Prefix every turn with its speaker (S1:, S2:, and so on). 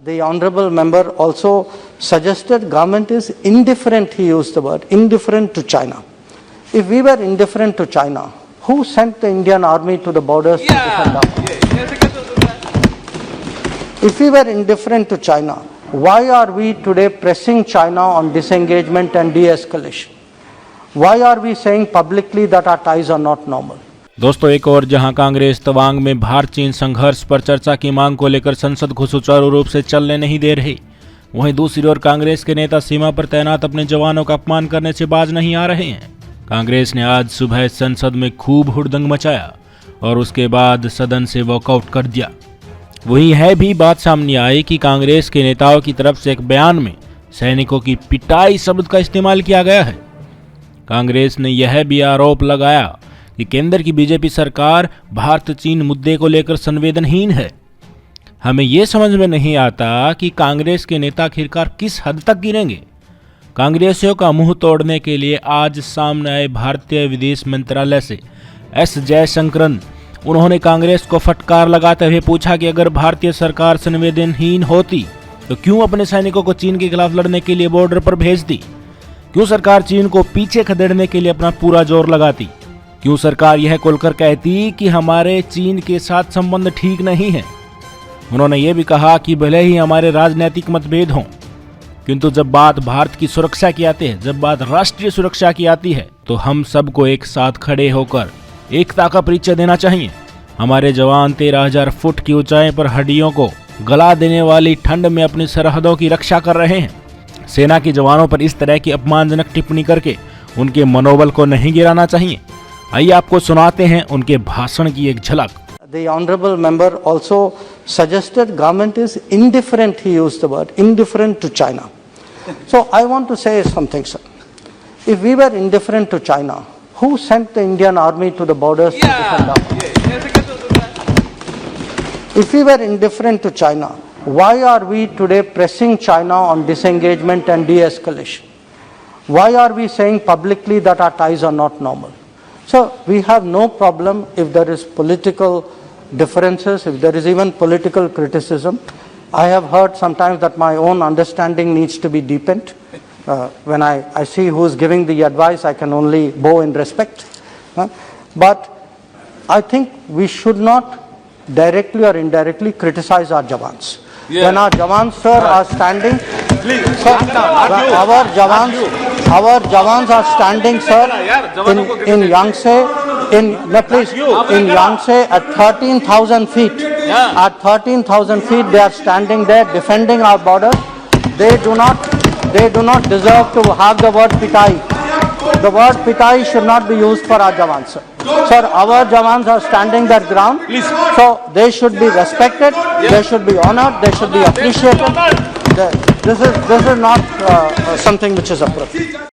S1: The honorable member also suggested government is indifferent, he used the word, indifferent to China. If we were indifferent to China, who sent the Indian army to the borders to defend our borders? If we were indifferent to China, why are we today pressing China on disengagement and de-escalation? Why are we saying publicly that our ties are not normal?
S2: दोस्तों, एक और जहां कांग्रेस तवांग में भारत चीन संघर्ष पर चर्चा की मांग को लेकर संसद को सुचारू रूप से चलने नहीं दे रही, वहीं दूसरी ओर कांग्रेस के नेता सीमा पर तैनात अपने जवानों का अपमान करने से बाज नहीं आ रहे हैं। कांग्रेस ने आज सुबह संसद में खूब हुड़दंग मचाया और उसके बाद सदन से वॉकआउट कर दिया। वहीं है भी बात सामने आई कि कांग्रेस के नेताओं की तरफ से एक बयान में सैनिकों की पिटाई शब्द का इस्तेमाल किया गया है। कांग्रेस ने यह भी आरोप लगाया कि केंद्र की बीजेपी सरकार भारत चीन मुद्दे को लेकर संवेदनहीन है। हमें यह समझ में नहीं आता कि कांग्रेस के नेता आखिरकार किस हद तक गिरेंगे। कांग्रेसियों का मुंह तोड़ने के लिए आज सामने आए भारतीय विदेश मंत्रालय से एस जयशंकरन, उन्होंने कांग्रेस को फटकार लगाते हुए पूछा कि अगर भारतीय सरकार संवेदनहीन होती तो क्यों अपने सैनिकों को चीन के खिलाफ लड़ने के लिए बॉर्डर पर भेज दी? क्यों सरकार चीन को पीछे खदेड़ने के लिए अपना पूरा जोर लगाती? क्यों सरकार यह खोलकर कहती कि हमारे चीन के साथ संबंध ठीक नहीं है? उन्होंने ये भी कहा कि भले ही हमारे राजनीतिक मतभेद हों, किंतु जब बात भारत की सुरक्षा की आती है, जब बात राष्ट्रीय सुरक्षा की आती है, तो हम सबको एक साथ खड़े होकर एकता का परिचय देना चाहिए। हमारे जवान 13,000 फुट की ऊंचाई पर हड्डियों को गला देने वाली ठंड में अपनी सरहदों की रक्षा कर रहे हैं। सेना के जवानों पर इस तरह की अपमानजनक टिप्पणी करके उनके मनोबल को नहीं गिराना चाहिए। आइए आपको सुनाते हैं उनके भाषण की एक झलक।
S1: The honorable member also suggested government is indifferent, he used the word, indifferent to China. So I want to say something, sir. If we were indifferent to China, who sent the Indian army to the borders to defend our borders? If we were indifferent to China, why are we today pressing China on disengagement and de-escalation? Why are we saying publicly that our ties are not normal? So we have no problem if there is political differences, if there is even political criticism. I have heard sometimes that my own understanding needs to be deepened. When I see who is giving the advice, I can only bow in respect. But I think we should not directly or indirectly criticize our Jawans. Yeah. When our Jawans, sir, are standing, sir, our Jawans are standing, sir, in Yangtze, in Yangtze at 13,000 feet. Yeah. At 13,000 feet, they are standing there defending our border. They do not deserve to have the word pitai. The word pitai should not be used for our Jawans, sir. Sir, our Jawans are standing their ground. Please. So they should be respected. Yeah. They should be honored. They should be appreciated. This is not something which is appropriate.